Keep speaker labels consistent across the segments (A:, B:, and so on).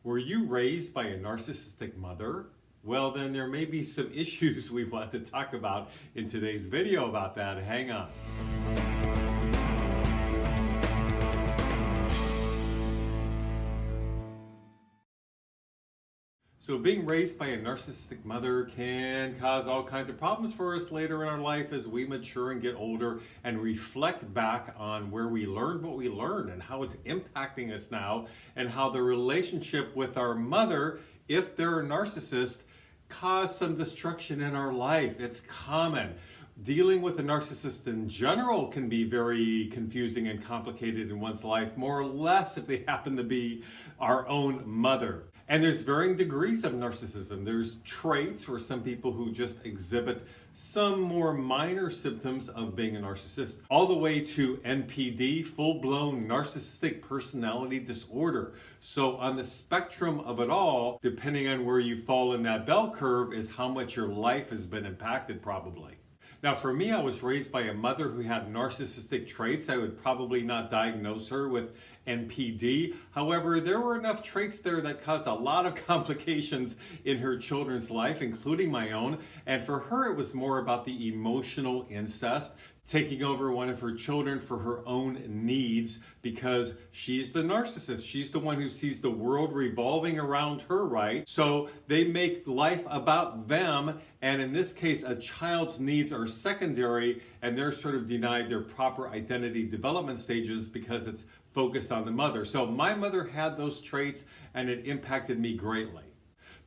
A: Were you raised by a narcissistic mother? Well, then there may be some issues we want to talk about in today's video about that. Hang on. So being raised by a narcissistic mother can cause all kinds of problems for us later in our life as we mature and get older and reflect back on where we learned what we learned and how it's impacting us now, and how the relationship with our mother, if they're a narcissist, caused some destruction in our life. It's common. Dealing with a narcissist in general can be very confusing and complicated in one's life, more or less if they happen to be our own mother. And there's varying degrees of narcissism. There's traits where some people who just exhibit some more minor symptoms of being a narcissist, all the way to NPD, full-blown narcissistic personality disorder. So on the spectrum of it all, depending on where you fall in that bell curve, is how much your life has been impacted probably. Now for me, I was raised by a mother who had narcissistic traits. I would probably not diagnose her with NPD. However, there were enough traits there that caused a lot of complications in her children's life, including my own. And for her, it was more about the emotional incest, taking over one of her children for her own needs, because she's the narcissist. She's the one who sees the world revolving around her, right? So they make life about them, and in this case, a child's needs are secondary, and they're sort of denied their proper identity development stages because it's focused on the mother. So my mother had those traits, and it impacted me greatly.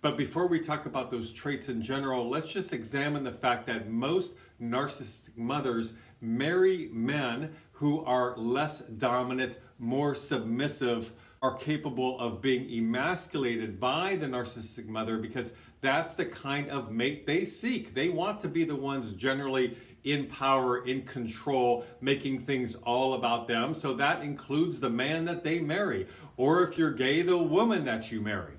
A: But before we talk about those traits in general, let's just examine the fact that most narcissistic mothers marry men who are less dominant, more submissive, are capable of being emasculated by the narcissistic mother, because that's the kind of mate they seek. They want to be the ones generally in power, in control, making things all about them. So that includes the man that they marry, or if you're gay, the woman that you marry.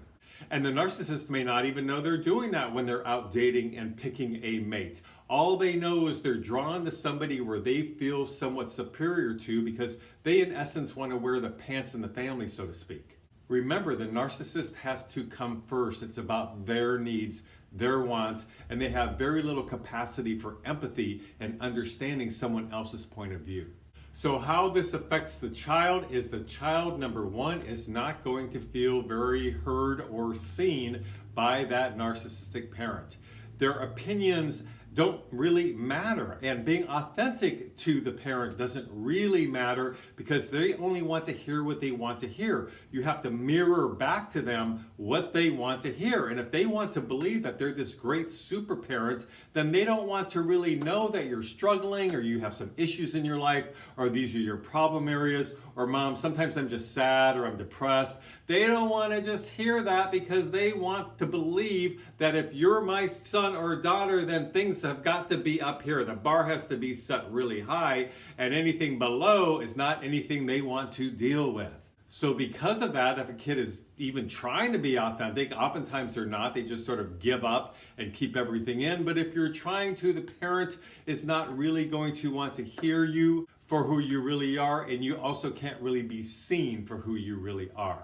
A: And the narcissist may not even know they're doing that when they're out dating and picking a mate. All they know is they're drawn to somebody where they feel somewhat superior to, because they in essence want to wear the pants in the family, so to speak. Remember, the narcissist has to come first. It's about their needs, their wants, and they have very little capacity for empathy and understanding someone else's point of view. So how this affects the child is the child, number one, is not going to feel very heard or seen by that narcissistic parent. Their opinions don't really matter, and being authentic to the parent doesn't really matter, because they only want to hear what they want to hear. You have to mirror back to them what they want to hear, and if they want to believe that they're this great super parent, then they don't want to really know that you're struggling, or you have some issues in your life, or these are your problem areas, or mom, sometimes I'm just sad, or I'm depressed. They don't want to just hear that, because they want to believe that if you're my son or daughter, then things have got to be up here. The bar has to be set really high, and anything below is not anything they want to deal with. So because of that, if a kid is even trying to be authentic, oftentimes they're not. They just sort of give up and keep everything in. But if you're trying to, the parent is not really going to want to hear you for who you really are, and you also can't really be seen for who you really are.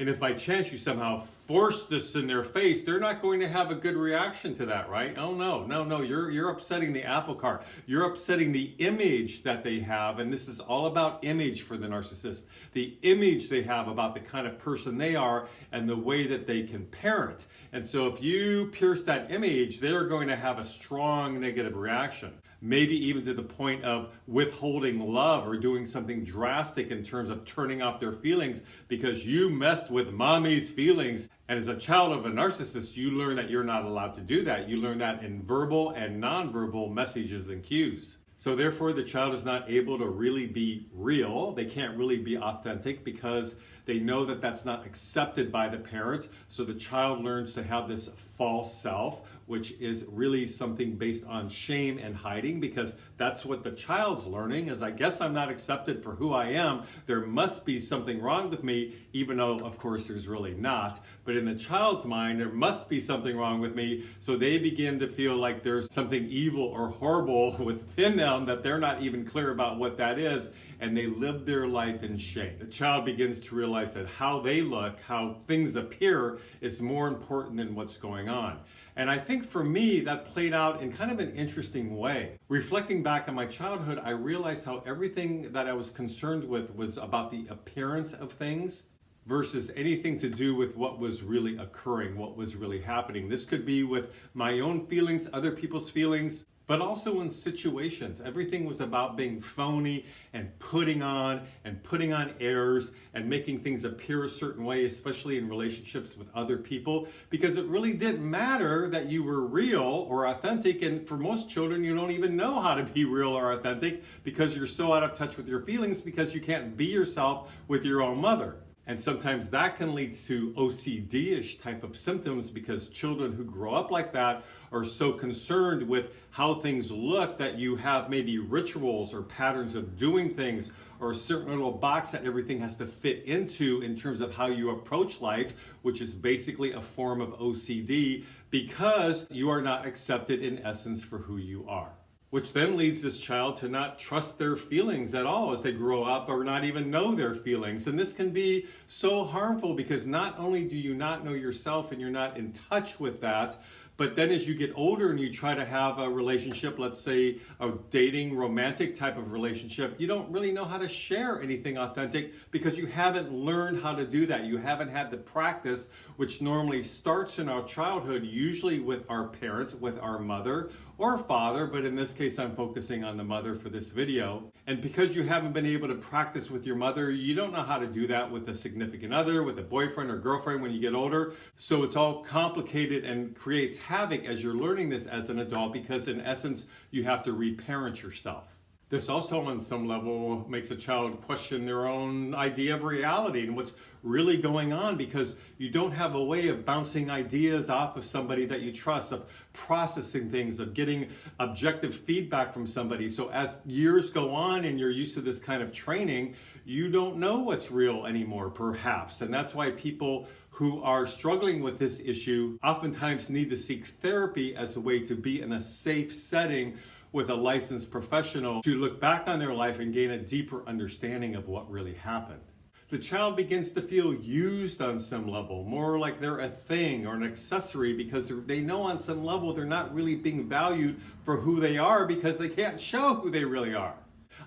A: And if by chance you somehow force this in their face, they're not going to have a good reaction to that, right? Oh no, you're upsetting the apple cart. You're upsetting the image that they have, and this is all about image for the narcissist. The image they have about the kind of person they are and the way that they can parent. And so if you pierce that image, they're going to have a strong negative reaction. Maybe even to the point of withholding love or doing something drastic in terms of turning off their feelings because you messed with mommy's feelings. And as a child of a narcissist, you learn that you're not allowed to do that. You learn that in verbal and nonverbal messages and cues. So therefore, the child is not able to really be real. They can't really be authentic because they know that that's not accepted by the parent. So the child learns to have this false self, which is really something based on shame and hiding, because that's what the child's learning is, I guess I'm not accepted for who I am. There must be something wrong with me, even though of course there's really not. But in the child's mind, there must be something wrong with me. So they begin to feel like there's something evil or horrible within them that they're not even clear about what that is. and they live their life in shame. The child begins to realize that how they look, how things appear, is more important than what's going on. And I think for me, that played out in kind of an interesting way. Reflecting back on my childhood, I realized how everything that I was concerned with was about the appearance of things versus anything to do with what was really occurring, what was really happening. This could be with my own feelings, other people's feelings, but also in situations. Everything was about being phony and putting on airs and making things appear a certain way, especially in relationships with other people, because it really didn't matter that you were real or authentic. And for most children, you don't even know how to be real or authentic because you're so out of touch with your feelings because you can't be yourself with your own mother. And sometimes that can lead to OCD-ish type of symptoms because children who grow up like that are so concerned with how things look that you have maybe rituals or patterns of doing things or a certain little box that everything has to fit into in terms of how you approach life, which is basically a form of OCD because you are not accepted in essence for who you are. Which then leads this child to not trust their feelings at all as they grow up or not even know their feelings. And this can be so harmful because not only do you not know yourself and you're not in touch with that, but then as you get older and you try to have a relationship, let's say a dating, romantic type of relationship, you don't really know how to share anything authentic because you haven't learned how to do that. You haven't had the practice, which normally starts in our childhood, usually with our parents, with our mother or father, but in this case, I'm focusing on the mother for this video. And because you haven't been able to practice with your mother, you don't know how to do that with a significant other, with a boyfriend or girlfriend when you get older. So it's all complicated and creates havoc as you're learning this as an adult because in essence, you have to reparent yourself. This also on some level makes a child question their own idea of reality and what's really going on because you don't have a way of bouncing ideas off of somebody that you trust, of processing things, of getting objective feedback from somebody. So as years go on and you're used to this kind of training, you don't know what's real anymore, perhaps. And that's why people who are struggling with this issue oftentimes need to seek therapy as a way to be in a safe setting with a licensed professional to look back on their life and gain a deeper understanding of what really happened. The child begins to feel used on some level, more like they're a thing or an accessory because they know on some level they're not really being valued for who they are because they can't show who they really are.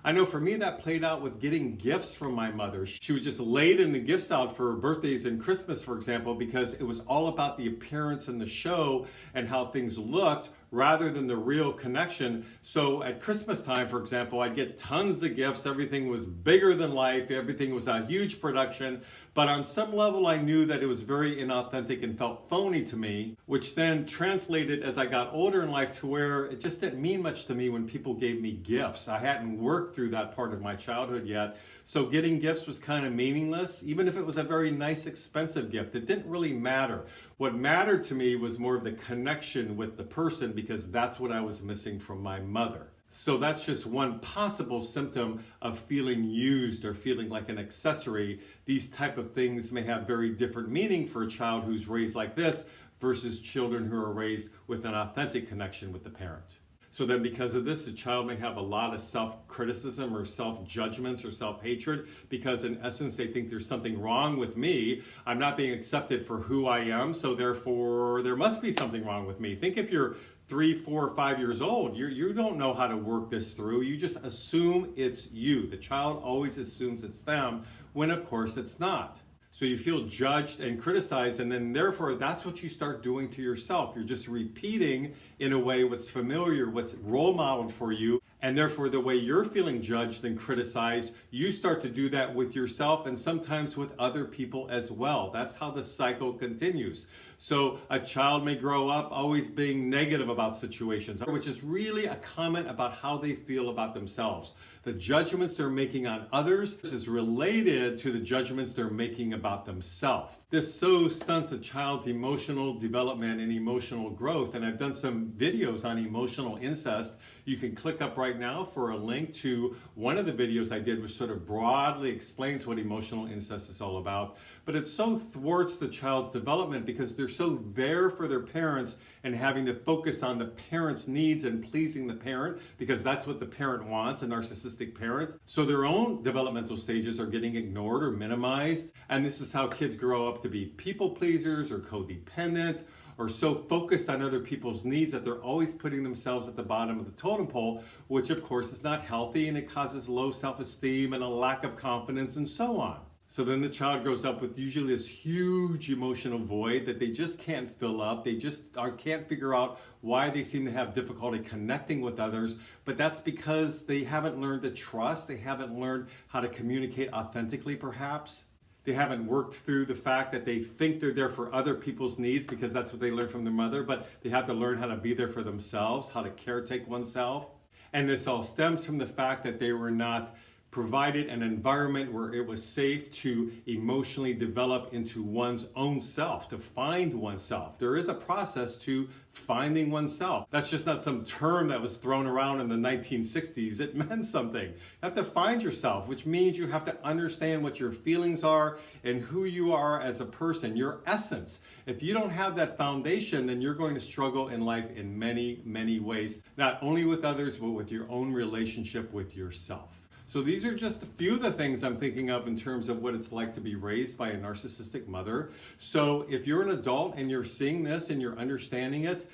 A: I know for me that played out with getting gifts from my mother. She was just laid in the gifts out for birthdays and Christmas, for example, because it was all about the appearance and the show and how things looked rather than the real connection. So at Christmas time, for example, I'd get tons of gifts. Everything was bigger than life. Everything was a huge production. But on some level, I knew that it was very inauthentic and felt phony to me, which then translated as I got older in life to where it just didn't mean much to me when people gave me gifts. I hadn't worked through that part of my childhood yet. So getting gifts was kind of meaningless, even if it was a very nice, expensive gift. It didn't really matter. What mattered to me was more of the connection with the person because that's what I was missing from my mother. So that's just one possible symptom of feeling used or feeling like an accessory. These type of things may have very different meaning for a child who's raised like this versus children who are raised with an authentic connection with the parent. So then because of this, a child may have a lot of self-criticism or self-judgments or self-hatred because in essence, they think there's something wrong with me. I'm not being accepted for who I am, so therefore there must be something wrong with me. Think if you're 3, 4, 5 years old, you don't know how to work this through. You just assume it's you. The child always assumes it's them when of course it's not. So you feel judged and criticized, and then therefore that's what you start doing to yourself. You're just repeating in a way what's familiar, what's role modeled for you, and therefore the way you're feeling judged and criticized, you start to do that with yourself and sometimes with other people as well. That's how the cycle continues. So a child may grow up always being negative about situations, which is really a comment about how they feel about themselves. The judgments they're making on others is related to the judgments they're making about themselves. This so stunts a child's emotional development and emotional growth. And I've done some videos on emotional incest. You can click up right now for a link to one of the videos I did, which sort of broadly explains what emotional incest is all about. But it so thwarts the child's development because they're so there for their parents and having to focus on the parent's needs and pleasing the parent because that's what the parent wants, a narcissistic parent. So their own developmental stages are getting ignored or minimized. And this is how kids grow up to be people pleasers or codependent, or so focused on other people's needs that they're always putting themselves at the bottom of the totem pole, which of course is not healthy, and it causes low self-esteem and a lack of confidence and so on. So then the child grows up with usually this huge emotional void that they just can't fill up. They just can't figure out why they seem to have difficulty connecting with others. But that's because they haven't learned to trust. They haven't learned how to communicate authentically, perhaps. They haven't worked through the fact that they think they're there for other people's needs because that's what they learned from their mother, but they have to learn how to be there for themselves, how to caretake oneself. And this all stems from the fact that they were not provided an environment where it was safe to emotionally develop into one's own self, to find oneself. There is a process to finding oneself. That's just not some term that was thrown around in the 1960s. It meant something. You have to find yourself, which means you have to understand what your feelings are and who you are as a person, your essence. If you don't have that foundation, then you're going to struggle in life in many, many ways, not only with others, but with your own relationship with yourself. So these are just a few of the things I'm thinking of in terms of what it's like to be raised by a narcissistic mother. So if you're an adult and you're seeing this and you're understanding it,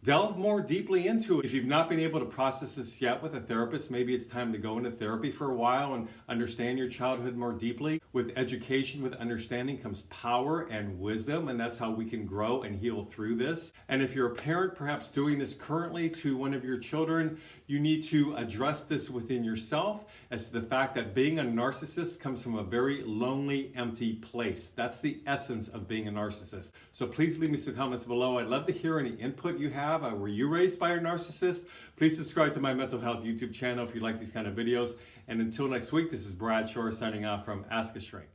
A: delve more deeply into it. If you've not been able to process this yet with a therapist, maybe it's time to go into therapy for a while and understand your childhood more deeply. With education, with understanding comes power and wisdom, and that's how we can grow and heal through this. And if you're a parent perhaps doing this currently to one of your children, you need to address this within yourself as to the fact that being a narcissist comes from a very lonely, empty place. That's the essence of being a narcissist. So please leave me some comments below. I'd love to hear any input you have. Were you raised by a narcissist? Please subscribe to my mental health YouTube channel if you like these kind of videos. And until next week, this is Brad Shore signing off from Ask a Shrink.